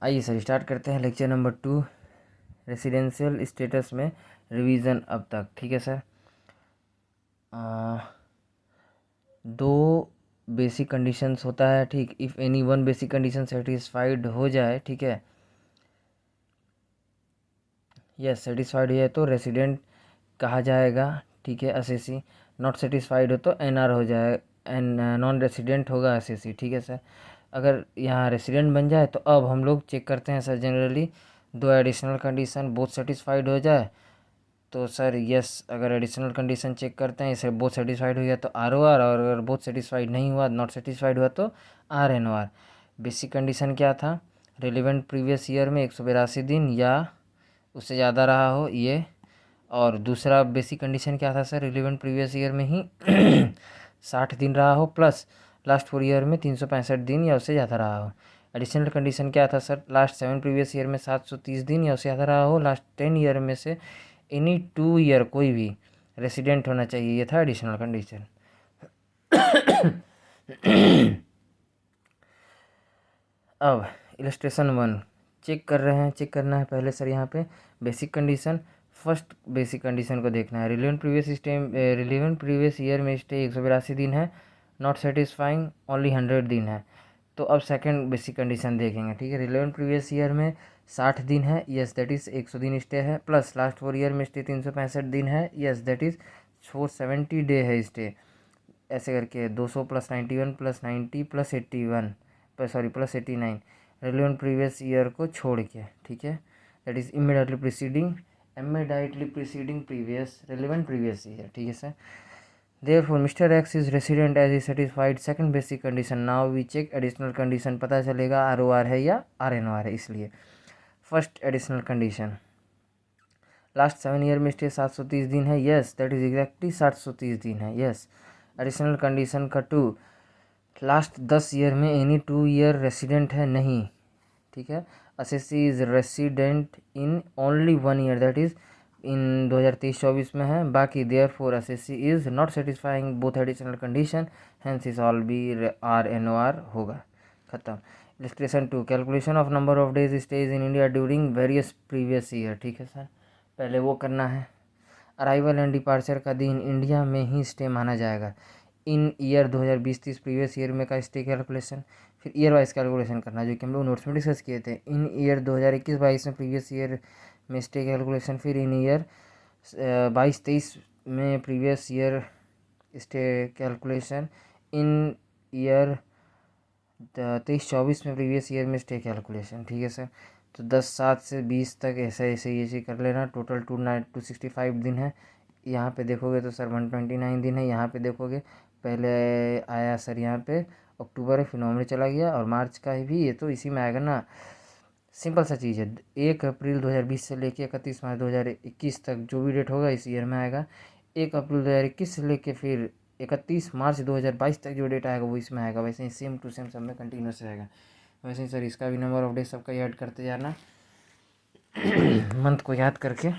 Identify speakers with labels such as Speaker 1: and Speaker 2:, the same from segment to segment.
Speaker 1: आइए sir start करते हैं लेक्चर नंबर 2 रेसिडेंशियल स्टेटस में रिवीजन अब तक। ठीक है सर। दो बेसिक कंडीशंस होता है। ठीक, if any one basic condition satisfied हो जाए, ठीक है, यस सेटिस्फाइड हो जाए तो रेसिडेंट कहा जाएगा। ठीक है, एसएससी। नॉट सेटिस्फाइड हो तो एनआर हो जाए, एन नॉन रेसिडेंट होगा एसएससी। ठीक है सर। अगर यहाँ रेसिडेंट बन जाए तो अब हम लोग चेक करते हैं सर जनरली दो एडिशनल कंडीशन बोथ सेटिस्फाइड हो जाए तो सर यस, अगर एडिशनल कंडीशन चेक करते हैं इसे बोथ सेटिस्फाइड हो गया तो आर ओ आर, और अगर बोथ सेटिस्फाइड नहीं हुआ, नॉट सेटिस्फाइड हुआ तो R N O R. Basic condition क्या था? रिलेवेंट प्रीवियस ईयर में 182 दिन या उससे ज़्यादा रहा हो ये, और दूसरा बेसिक कंडीशन क्या था सर? रिलेवेंट प्रीवियस ईयर में ही 60 दिन रहा हो प्लस लास्ट 4 ईयर में 365 दिन या उससे ज़्यादा रहा हो। एडिशनल कंडीशन क्या था सर? लास्ट 7 प्रीवियस ईयर में 730 दिन या उससे ज़्यादा रहा हो, लास्ट 10 ईयर में से एनी 2 ईयर कोई भी रेसिडेंट होना चाहिए, ये था एडिशनल कंडीशन। अब इलस्ट्रेशन 1 चेक कर रहे हैं, चेक करना है पहले सर यहाँ पे basic condition. First basic condition को देखना है। रिलेवेंट प्रीवियस ईयर में स्टे 182 दिन है, नॉट सेटिस्फाइंग ओनली 100 दिन है। तो अब सेकंड बेसिक कंडीशन देखेंगे। ठीक है, रिलेवेंट प्रीवियस ईयर में 60 दिन है, यस दैट इज़ 100 दिन स्टे है, प्लस लास्ट 4 ईयर में स्टे 365 दिन है, यस दैट इज़ 470 डे है स्टे। ऐसे करके 200 plus 91 plus 90 plus 81 plus 89 relevant previous year को छोड़ के। ठीक है, that is immediately preceding previous relevant previous year. ठीक है sir. Therefore, Mr. X is resident as he satisfied second basic condition. Now we check additional condition, पता चलेगा ROR है या RNOR है। इसलिए first additional condition, last 7 year में stay 730 दिन है, यस दैट इज एग्जैक्टली 730 दिन है, यस। एडिशनल कंडीशन का 2, लास्ट 10 ईयर में एनी 2 ईयर रेसिडेंट है, नहीं। ठीक है, SSC is resident in only 1 year, that is in 2023-24 में है, बाकी therefore SSC is not satisfying both additional condition, hence is all B R N O R होगा, खत्म। Illustration 2 calculation of number of days stays in India during various previous year. ठीक है sir, पहले वो करना है। Arrival and departure का दिन इंडिया में ही स्टे माना जाएगा। इन ईयर 2020-30 प्रीवियस ईयर में का स्टे कैलकुलेशन, फिर ईयर वाइज कैलकुलेशन करना, जो कि हम लोग नोट्स में डिस्कस किए थे। इन ईयर 2021-22 में प्रीवियस ईयर में स्टे कैलकुलेशन, फिर इन ईयर 22-23 में प्रीवियस ईयर स्टे कैलकुलेशन, इन ईयर 23-24 में प्रीवियस ईयर में स्टे कैलकुलेशन। ठीक है सर। तो 10/7 से 20 तक ऐसे ऐसे ये कर लेना। टोटल 265 दिन है। यहाँ पे देखोगे तो सर 129 दिन है। यहाँ पे देखोगे पहले आया सर यहाँ पे अक्टूबर है, फिर नवंबर चला गया, और मार्च का भी ये तो इसी में आएगा ना। सिंपल सा चीज़ है। 1 अप्रैल 2020 से लेके 31 मार्च 2021 तक जो भी डेट होगा इस ईयर में आएगा। 1 अप्रैल 2021 से लेके फिर 31 मार्च 2022 तक जो डेट आएगा वो इसमें आएगा। वैसे ही सेम टू सेम सब में कंटिन्यूस रहेगा। वैसे ही सर इसका भी नंबर ऑफ डेज सबका ऐड करते जाना मंथ को याद करके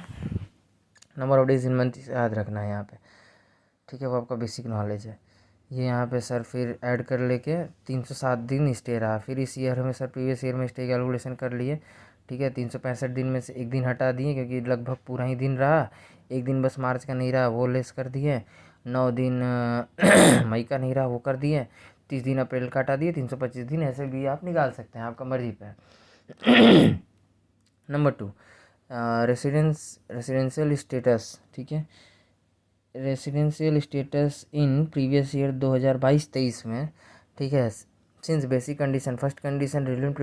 Speaker 1: number of days in month याद रखना है यहाँ पे। ठीक है, वो आपका बेसिक नॉलेज है। ये यहाँ पे सर फिर ऐड कर लेके 307 दिन स्टे रहा। फिर इस ईयर में सर प्रीवियस ईयर में स्टे कैलकुलेशन कर लिए। ठीक है, 365 दिन में से एक दिन हटा दिए क्योंकि लगभग पूरा ही दिन रहा। एक दिन बस मार्च का नहीं रहा, वो लेस कर दिए। 9 दिन मई का नहीं रहा, वो कर दिए। 30 दिन अप्रैल का हटा दिए। 325 दिन ऐसे भी आप निकाल सकते हैं, आपका मर्जी पे है। Number 2 residential status. ठीक है, residential status in previous year 2022-23 में। ठीक है, since basic condition first condition relevant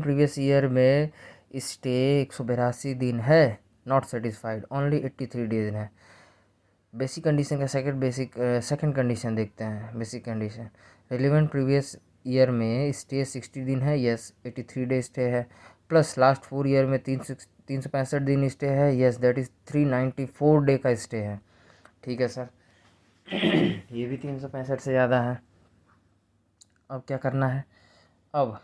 Speaker 1: previous year में स्टे 182 दिन है, नॉट सेटिस्फाइड ओनली 83 डेज है। बेसिक कंडीशन का सेकंड कंडीशन देखते हैं। Basic condition relevant previous year में स्टे 60 दिन है, यस 83 डे स्टे है, प्लस लास्ट 4 ईयर में 365 दिन स्टे है, यस दैट इज़ 394 डे का स्टे है। ठीक है सर। ये भी 365 से ज़्यादा है। अब क्या करना है? अब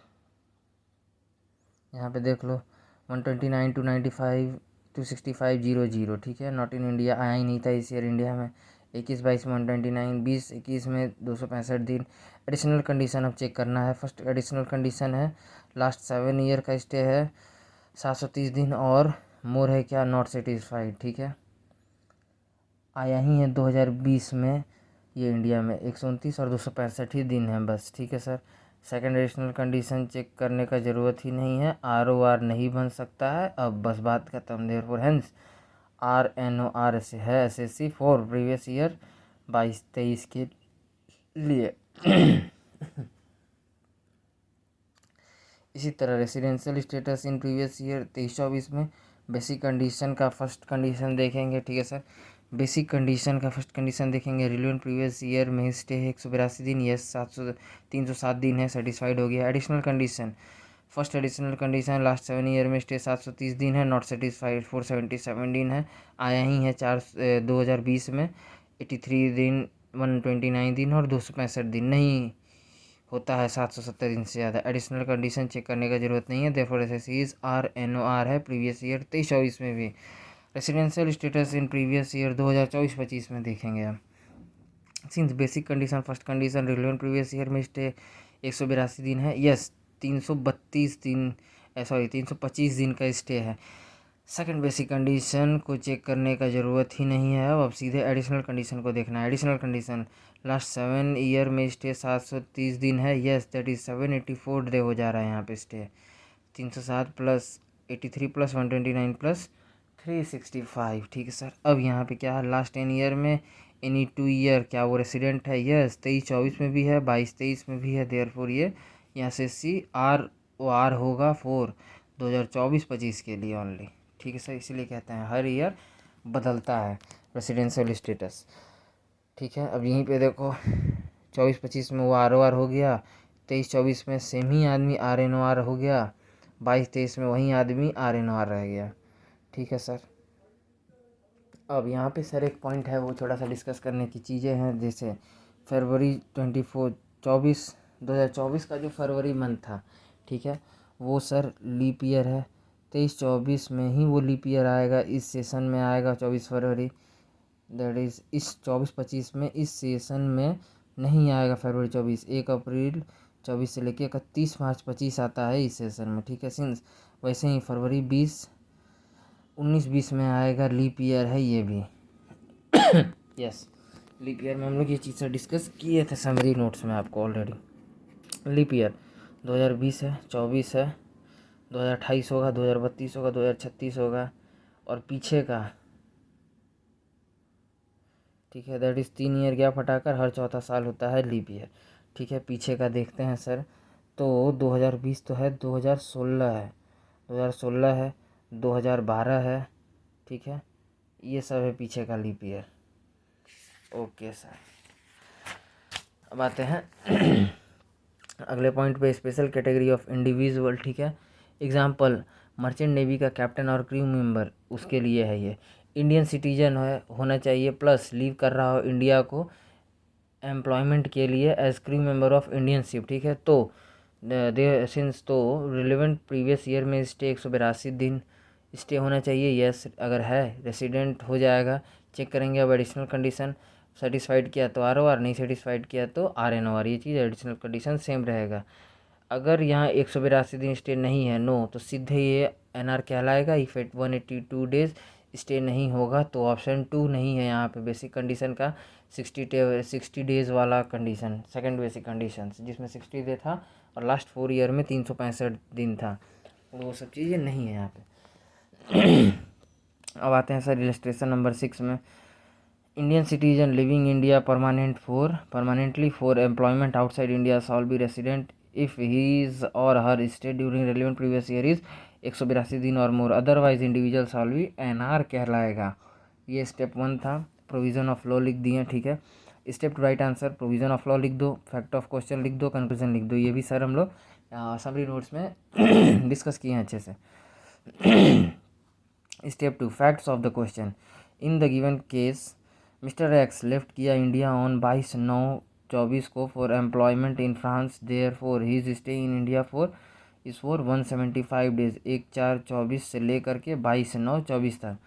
Speaker 1: यहाँ पे देख लो 129 295 265 00। ठीक है, नॉट इन इंडिया आया ही नहीं था इस ईयर इंडिया में। 21 22 में 129, 20 21 में 265 दिन। एडिशनल कंडीशन अब चेक करना है। फर्स्ट एडिशनल कंडीशन है लास्ट 7 ईयर का स्टे है 730 दिन और मोर है क्या, नॉट सेटिस्फाइड। ठीक है, आया ही है 2020 में ये इंडिया में 129 और 265 ही दिन है बस। ठीक है sir, second additional condition check करने का ज़रूरत ही नहीं है, ROR नहीं बन सकता है, अब बस बात खत्म। देयरफॉर हेंस RNOR से है SSC फॉर प्रीवियस ईयर 22-23 के लिए। इसी तरह residential status in previous year 23-24 में बेसिक कंडीशन का फर्स्ट कंडीशन देखेंगे। ठीक है सर, बेसिक कंडीशन का फर्स्ट कंडीशन देखेंगे। रिलेवेंट प्रीवियस ईयर में स्टे है 182 दिन, यस 307 दिन है, सेटिस्फाइड हो गया। Additional condition, first additional condition last 7 year में स्टे 730 दिन है, नॉट सेटिस्फाइड 477 दिन है, आया ही है 2020 में 83 दिन, 129 दिन और 265 दिन नहीं होता है 770 दिन से ज़्यादा। एडिशनल कंडीशन चेक करने का जरूरत नहीं है। देयरफॉर एसएससी इज RNOR है प्रीवियस ईयर 23-24 में भी। Residential status in previous year 2024-25 में देखेंगे हम। Since basic condition first condition relevant previous year में स्टे 182 दिन है, यस 332 दिन, 325 दिन का स्टे है। सेकंड बेसिक कंडीशन को चेक करने का ज़रूरत ही नहीं है। अब सीधे एडिशनल कंडीशन को देखना है। एडिशनल कंडीशन लास्ट 7 ईयर में स्टे 730 दिन है, यस दैट इज़ 784 डे हो जा रहा है यहाँ पे स्टे। 307 plus 83 plus 129 plus 365। ठीक है सर, अब यहाँ पे क्या है, लास्ट 10 ईयर में एनी 2 ईयर क्या वो रेसिडेंट है, यस 23-24 में भी है, 22-23 में भी है। देयरफॉर ये यहाँ से ROR होगा 4 2024-25 के लिए ओनली। ठीक है सर, इसीलिए कहते हैं हर ईयर बदलता है रेसिडेंशियल स्टेटस। ठीक है, अब यहीं पे देखो 24-25 में वो ROR हो गया, 23-24 में सेम ही आदमी RNOR हो गया, 22-23 में वही आदमी RNOR रह गया। ठीक है सर, अब यहाँ पे सर एक पॉइंट है वो थोड़ा सा डिस्कस करने की चीज़ें हैं। जैसे फरवरी 2024 का जो फरवरी मंथ था, ठीक है, वो सर लीप ईयर है। 23-24 में ही वो लीप ईयर आएगा, इस सेशन में आएगा 24 फरवरी, दैट इज़ इस 24-25 में इस सेशन में नहीं आएगा फरवरी 24। 1 अप्रैल 24 से लेके 31 मार्च 25 आता है इस सेशन में। ठीक है, सिंस वैसे ही फरवरी 19-20 में आएगा, लीप ईयर है ये भी। यस, लीप ईयर में हम लोग ये चीज़ से डिस्कस किए थे समरी नोट्स में आपको ऑलरेडी। लीप ईयर 2020 है, 24 है, 2028 होगा, 2032 होगा, 2036 होगा और पीछे का, ठीक है, दैट इज़ 3 ईयर गैप हटाकर हर चौथा साल होता है लीप ईयर। ठीक है, पीछे का देखते हैं सर, तो 2020 तो है, 2016 है, 2016 है, 2012 है। ठीक है, ये सब है पीछे का लीप ईयर। ओके सर, अब आते हैं अगले पॉइंट पे, स्पेशल कैटेगरी ऑफ इंडिविजुअल। ठीक है, एग्जाम्पल मर्चेंट नेवी का कैप्टन और क्रू मेंबर, उसके लिए है ये। इंडियन सिटीजन है होना चाहिए, प्लस लीव कर रहा हो इंडिया को एम्प्लॉयमेंट के लिए as crew member of Indian ship. ठीक है, तो सिंस तो रिलेवेंट प्रीवियस ईयर में स्टे 182 दिन स्टे होना चाहिए, यस अगर है रेसिडेंट हो जाएगा। चेक करेंगे अब एडिशनल कंडीशन, सेटिस्फाइड किया तो ROR, नहीं सेटिस्फाइड किया तो RNOR। ये चीज़ एडिशनल कंडीशन सेम रहेगा। अगर यहाँ 182 दिन स्टे नहीं है, नो, तो सीधे ये NR कहलाएगा। इफ एट 182 डेज स्टे नहीं होगा तो ऑप्शन 2 नहीं है यहाँ पे बेसिक कंडीशन का। 60 डेज़ वाला कंडीशन, सेकंड बेसिक कंडीशन जिसमें 60 डे था और लास्ट 4 ईयर में 365 दिन था, वो सब चीज़ें नहीं है यहाँ पे। अब आते हैं सर इलस्ट्रेशन नंबर 6 में। Indian citizen living India permanently for employment outside India shall be resident if his or her stay during relevant previous year is 182 दिन or more, otherwise individual shall be NR कहलाएगा। ये step 1 था, provision of law लिख दिए। ठीक है, step 2 right answer, provision of law लिख दो, फैक्ट ऑफ क्वेश्चन लिख दो, कंक्लूजन लिख दो। ये भी सर हम लोग समरी नोट्स में डिस्कस किए हैं अच्छे से। Step 2 facts of the question. In the given case mister X left किया इंडिया ऑन 22/9/24 को for employment in France, therefore his stay in India for 175 days, 1/4/24 से लेकर के 22/9/24 तक।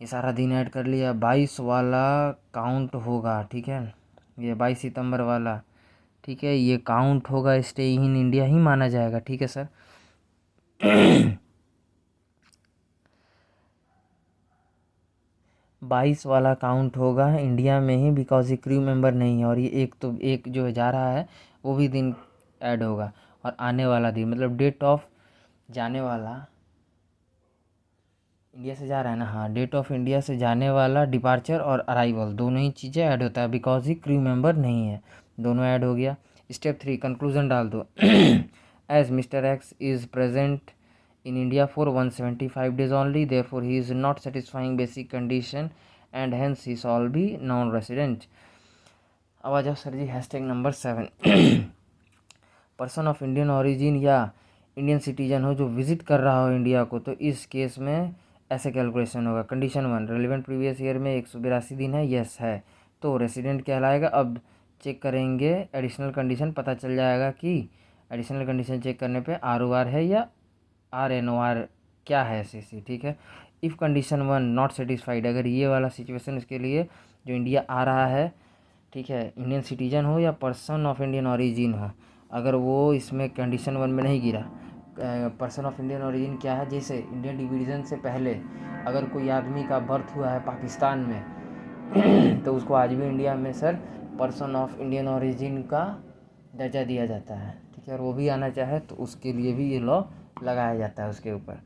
Speaker 1: ये सारा दिन ऐड कर लिया। 22 वाला काउंट होगा, ठीक है, ये 22 सितंबर वाला, ठीक है, ये काउंट होगा, स्टे इन इंडिया ही माना जाएगा, ठीक है सर। 22 वाला काउंट होगा इंडिया में ही, बिकॉज ये क्रू मेंबर नहीं है, और ये एक जो जा रहा है वो भी दिन ऐड होगा, और आने वाला दिन मतलब डेट ऑफ जाने वाला, इंडिया से जा रहा है ना, हाँ, डेट ऑफ इंडिया से जाने वाला, डिपार्चर और अराइवल दोनों ही चीज़ें ऐड होता है, बिकॉज ही क्रू मेंबर नहीं है, दोनों ऐड हो गया। स्टेप 3 कंक्लूजन डाल दो। As mister X is present in India for 175 days only, therefore he is not satisfying basic condition and hence he shall be non-resident। अब आ जाओ सर जी hashtag number 7। Person of Indian origin या Indian citizen हो जो visit कर रहा हो इंडिया को, तो इस केस में ऐसे कैलकुलेशन होगा। कंडीशन 1 रेलिवेंट प्रीवियस ईयर में 182 दिन है, यस है, तो रेसिडेंट कहलाएगा। अब चेक करेंगे एडिशनल कंडीशन, पता चल जाएगा कि एडिशनल कंडीशन चेक करने पे ROR है या RNOR क्या है, CC, ठीक है। इफ़ कंडीशन 1 नॉट सेटिस्फाइड, अगर ये वाला सिचुएशन इसके लिए जो इंडिया आ रहा है, ठीक है, इंडियन सिटीजन हो या पर्सन ऑफ इंडियन ओरिजिन हो, अगर वो इसमें कंडीशन 1 में नहीं गिरा, पर्सन ऑफ इंडियन ओरिजिन क्या है, जैसे इंडियन डिवीज़न से पहले अगर कोई आदमी का बर्थ हुआ है पाकिस्तान में तो उसको आज भी इंडिया में sir person of Indian origin का दर्जा दिया जाता है, ठीक है, और वो भी आना चाहे तो उसके लिए भी ये लॉ लगाया जाता है उसके ऊपर।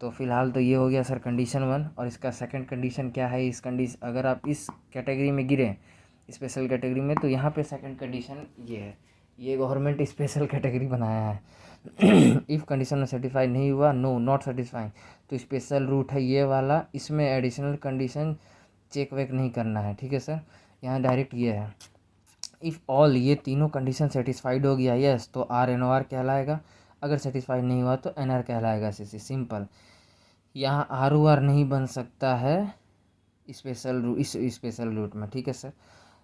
Speaker 1: तो फिलहाल तो ये हो गया सर कंडीशन 1, और इसका सेकंड कंडीशन क्या है, इस कंडीशन अगर आप इस कैटेगरी में गिरे स्पेशल कैटेगरी में, तो यहाँ पे सेकंड कंडीशन ये है, ये गवर्नमेंट स्पेशल कैटेगरी बनाया है। इफ़ कंडीशन में सेटिस्फाई नहीं हुआ, नो नॉट सेटिस्फाइंग, तो स्पेशल रूट है ये वाला, इसमें एडिशनल कंडीशन चेक वेक नहीं करना है, ठीक है सर, यहाँ डायरेक्ट ये है। इफ़ ऑल ये तीनों कंडीशन सेटिस्फाइड हो गया, यस, तो RNOR कहलाएगा, अगर सेटिस्फाइड नहीं हुआ तो NR कहलाएगा, CC, सिंपल। यहाँ ROR नहीं बन सकता है इस स्पेशल रूट में, ठीक है sir.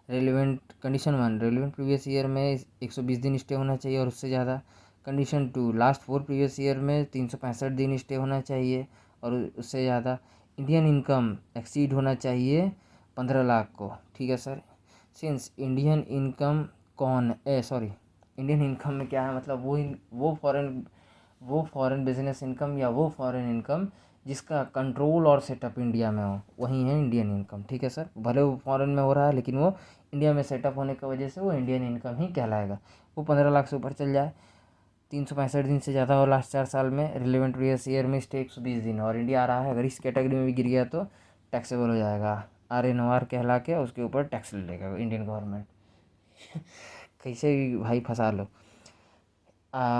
Speaker 1: Relevant condition 1 relevant previous year में 120 दिन स्टे होना चाहिए और उससे ज़्यादा। कंडीशन 2 लास्ट 4 प्रीवियस ईयर में 365 दिन स्टे होना चाहिए और उससे ज़्यादा। इंडियन इनकम एक्सीड होना चाहिए 15 लाख को, ठीक है sir. Since Indian income Indian income में क्या है, मतलब वो फॉरेन बिजनेस इनकम या वो फॉरेन इनकम जिसका कंट्रोल और सेटअप इंडिया में हो, वही है इंडियन इनकम, ठीक है सर। भले वो फॉरेन में हो रहा है लेकिन वो इंडिया में सेटअप होने की वजह से वो इंडियन इनकम ही कहलाएगा। वो 15 लाख से ऊपर चल जाए, 365 दिन से ज़्यादा हो लास्ट 4 साल में, रिलेवेंट प्रीवियस ईयर में स्टे 120 दिन और इंडिया आ रहा है, अगर इस कैटेगरी में भी गिर गया तो टैक्सेबल हो जाएगा, RNOR कहला के उसके ऊपर टैक्स ले लेगा इंडियन गवर्नमेंट। कैसे भी भाई फंसा लो।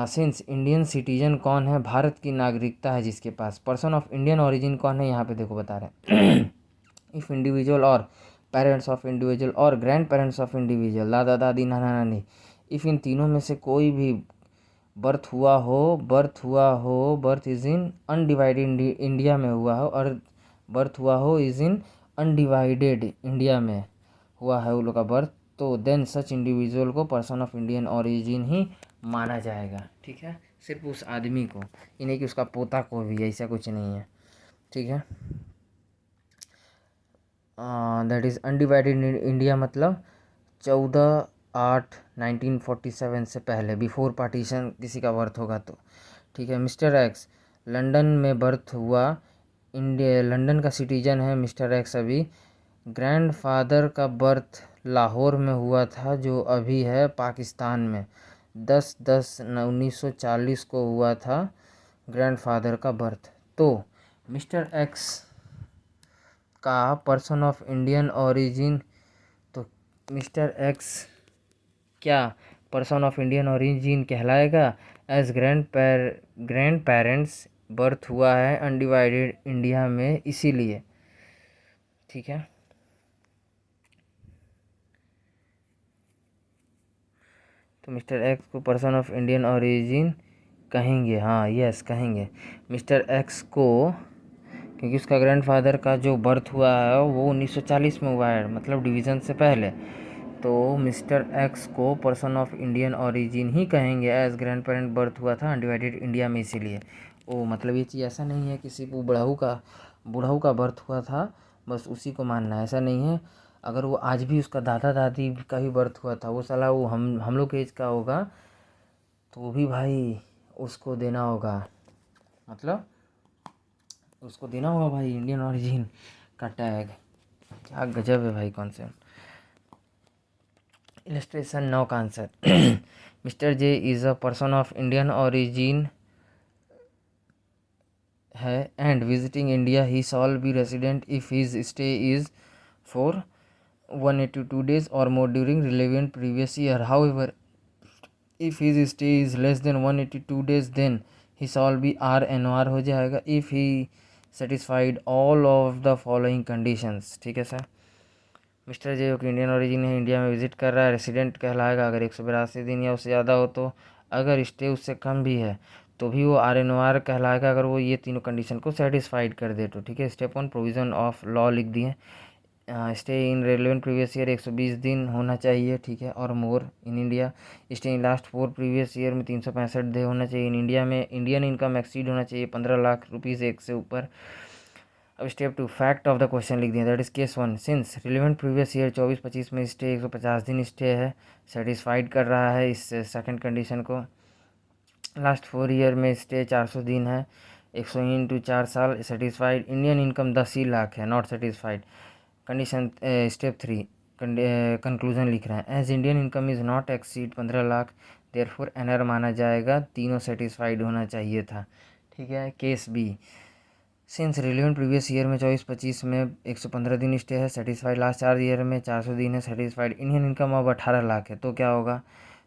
Speaker 1: सिंस इंडियन सिटीजन कौन है, भारत की नागरिकता है जिसके पास। पर्सन ऑफ इंडियन ओरिजिन कौन है, यहाँ पे देखो बता रहे हैं। इफ़ इंडिविजुअल और पेरेंट्स ऑफ इंडिविजुअल और ग्रैंड पेरेंट्स ऑफ इंडिविजुअल, दादा दादी नाना नानी, इफ़ इन तीनों में से कोई भी birth is in undivided India में हुआ हो, और बर्थ हुआ हो इज़ इन अनडिवाइडेड इंडिया में हुआ है वो लोग का बर्थ, तो देन सच इंडिविजुअल को पर्सन ऑफ इंडियन ओरिजिन ही माना जाएगा, ठीक है। सिर्फ उस आदमी को, ये नहीं कि उसका पोता को भी, ऐसा कुछ नहीं है, ठीक है। दैट इज़ अनडिवाइडेड इंडिया मतलब 14/8/1947 से पहले, बिफोर पार्टीशन किसी का बर्थ होगा तो, ठीक है। मिस्टर एक्स लंदन में बर्थ हुआ, इंडिया लंदन का सिटीजन है मिस्टर एक्स अभी। ग्रैंडफादर का बर्थ लाहौर में हुआ था जो अभी है पाकिस्तान में, 10/10/1940 को हुआ था ग्रैंडफादर का बर्थ। तो मिस्टर एक्स का पर्सन ऑफ इंडियन ओरिजिन, तो मिस्टर एक्स क्या पर्सन ऑफ इंडियन ओरिजिन कहलाएगा, एज ग्रैंड पेरेंट्स बर्थ हुआ है अनडिवाइडेड इंडिया में, इसीलिए, ठीक है। तो मिस्टर एक्स को पर्सन ऑफ इंडियन ओरिजिन कहेंगे, हाँ यस कहेंगे मिस्टर एक्स को, क्योंकि उसका ग्रैंडफादर का जो बर्थ हुआ है वो 1940 में हुआ है, मतलब डिवीज़न से पहले, तो मिस्टर एक्स को पर्सन ऑफ इंडियन ओरिजिन ही कहेंगे, एज ग्रैंड पेरेंट बर्थ हुआ था अनडिवाइडेड इंडिया में, इसीलिए। ओ मतलब ये चीज़ ऐसा नहीं है कि सिर्फ वो बड़ाऊ का बुढ़ऊ का बर्थ हुआ था बस उसी को मानना है, ऐसा नहीं है अगर वो आज भी उसका दादा दादी का भी बर्थ हुआ था, वो साला वो हम लोग के एज का होगा तो भी भाई उसको देना होगा, मतलब उसको देना होगा भाई इंडियन ओरिजिन का टैग। क्या गजब है भाई कॉन्सेप्ट। इलस्ट्रेशन 9 का answer mister J is a person of Indian origin है and visiting India he shall be resident if his stay is for 182 days or more during relevant previous year. However, if his stay is less than 182 days then he shall be RNR हो जाएगा if he satisfied all of the following conditions। ठीक है sir. Mister J की Indian origin है, India में visit कर रहा है, रेसिडेंट कहलाएगा अगर 182 दिन या उससे ज़्यादा हो तो, अगर स्टे उससे कम भी है तो भी वो RNR कहलाएगा अगर वो ये तीनों कंडीशन को सेटिस्फाइड कर दे तो। ठीक है। स्टेप 1 प्रोविज़न ऑफ लॉ लिख दिए। Stay in relevant previous year 120 दिन होना चाहिए। ठीक है। और more in India stay in last 4 previous year में 365 डे होना चाहिए। इन इंडिया में इंडियन इनकम एक्सीड होना चाहिए 15 लाख रुपीज़ एक से ऊपर। अब step 2 fact of the question लिख दिया। That is case 1 since relevant previous year 24-25 में स्टे 150 दिन स्टे है, सेटिस्फाइड कर रहा है इस सेकंड कंडीशन को। लास्ट 4 ईयर में स्टे 400 दिन है, 100 इंटू 4 साल, सेटिस्फाइड। इंडियन इनकम 10 ही लाख है, not satisfied. Condition step 3 conclusion लिख रहे हैं। As Indian income is not exceed 15 lakh therefore NR माना जाएगा, तीनों सेटिस्फाइड होना चाहिए था। ठीक है। Case B since relevant previous year में 24-25 में 115 दिन स्टे है, सेटिस्फाइड। लास्ट 4 ईयर में 400 दिन है, सेटिस्फाइड। इंडियन इनकम अब 18 लाख है तो क्या होगा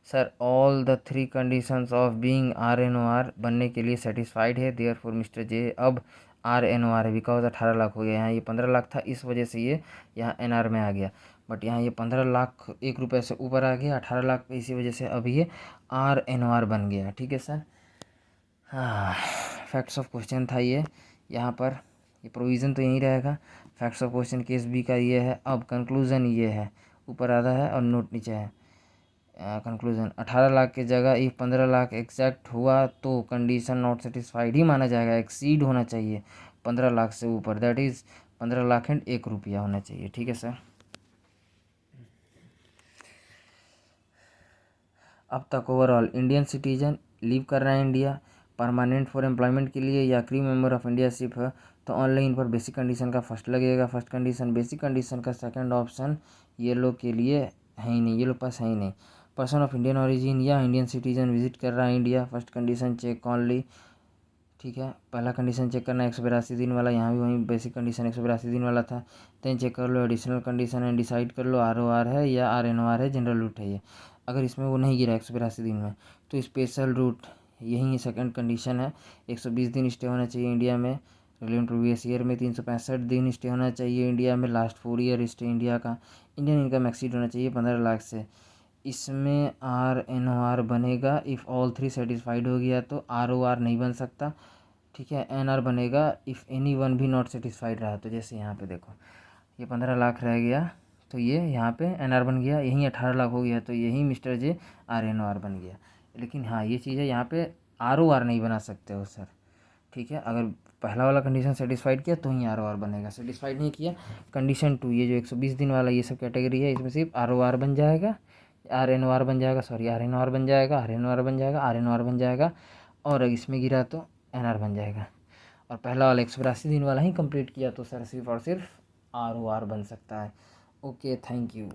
Speaker 1: sir, all the 3 conditions of being RNOR बनने के लिए सेटिस्फाइड है, देयरफॉर मिस्टर जे अब RNOR है बिकॉज 18 लाख हो गया। यहाँ ये 15 लाख था इस वजह से ये यहाँ NR में आ गया, बट यहाँ ये 15 लाख 1 रुपये से ऊपर आ गया, 18 लाख पे, इसी वजह से अब ये RNOR बन गया। ठीक है सर। हाँ, फैक्ट्स ऑफ क्वेश्चन था ये। यहाँ पर ये प्रोविज़न तो यहीं रहेगा। Facts of question case B का ये है। अब कंक्लूज़न ये है, ऊपर आधा है और नोट नीचे है। कंक्लूज़न 18 लाख की जगह इफ 15 लाख एग्जैक्ट हुआ तो कंडीशन नॉट सेटिस्फाइड ही माना जाएगा, एक्सीड होना चाहिए 15 लाख से ऊपर, दैट इज़ 15 लाख एंड 1 रुपया होना चाहिए। ठीक है सर। अब तक ओवरऑल इंडियन सिटीजन लीव कर रहे हैं इंडिया परमानेंट फॉर एम्प्लॉयमेंट के लिए या crew member of India ship है तो ऑनलाइन इन पर बेसिक कंडीशन का फर्स्ट लगेगा, फर्स्ट कंडीशन। बेसिक कंडीशन का सेकंड ऑप्शन ये लोग के लिए है ही नहीं, ये लोग पास है ही नहीं। पर्सन ऑफ इंडियन ओरिजिन या इंडियन सिटीजन विजिट कर रहा है India, first condition check only. ठीक है। पहला कंडीशन चेक करना 182 दिन वाला, यहाँ भी वहीं बेसिक कंडीशन 182 दिन वाला था। देन चेक कर लो एडिशनल कंडीशन एंड डिसाइड कर लो ROR है या RNOR है, जनरल रूट है ये। अगर इसमें वो नहीं गिरा 182 दिन में तो स्पेशल रूट यही सेकंड कंडीशन है। 120 दिन स्टे होना चाहिए इंडिया में, रिलेवेंट प्रीवियस ईयर में 365 दिन स्टे होना चाहिए इंडिया में, लास्ट 4 ईयर स्टे इंडिया का। इंडियन इनकम एक्सीड होना चाहिए 15 लाख से। इसमें RNOR बनेगा इफ़ ऑल 3 सेटिस्फाइड हो गया तो ROR नहीं बन सकता। ठीक है। NR बनेगा इफ़ एनी वन भी नॉट सेटिस्फाइड रहा तो, जैसे यहाँ पे देखो ये 15 लाख रह गया तो ये यहाँ पे NR बन गया, यहीं 18 लाख हो गया तो यहीं मिस्टर जे RNOR बन गया। लेकिन हाँ ये चीज़ है, यहाँ पे ROR नहीं बना सकते हो सर। ठीक है। अगर पहला वाला कंडीशन सेटिस्फाइड किया तो ही ROR बनेगा, सेटिस्फाइड नहीं किया कंडीशन 2 ये जो 120 दिन वाला ये सब कैटेगरी है इसमें सिर्फ ROR बन जाएगा, RNOR बन जाएगा, सॉरी RNOR बन जाएगा, RNOR बन जाएगा, RNOR बन जाएगा, और अगर इसमें गिरा तो NR बन जाएगा। और पहला वाला 182 दिन वाला ही कंप्लीट किया तो सर सिर्फ और सिर्फ ROR बन सकता है। Okay, thank you.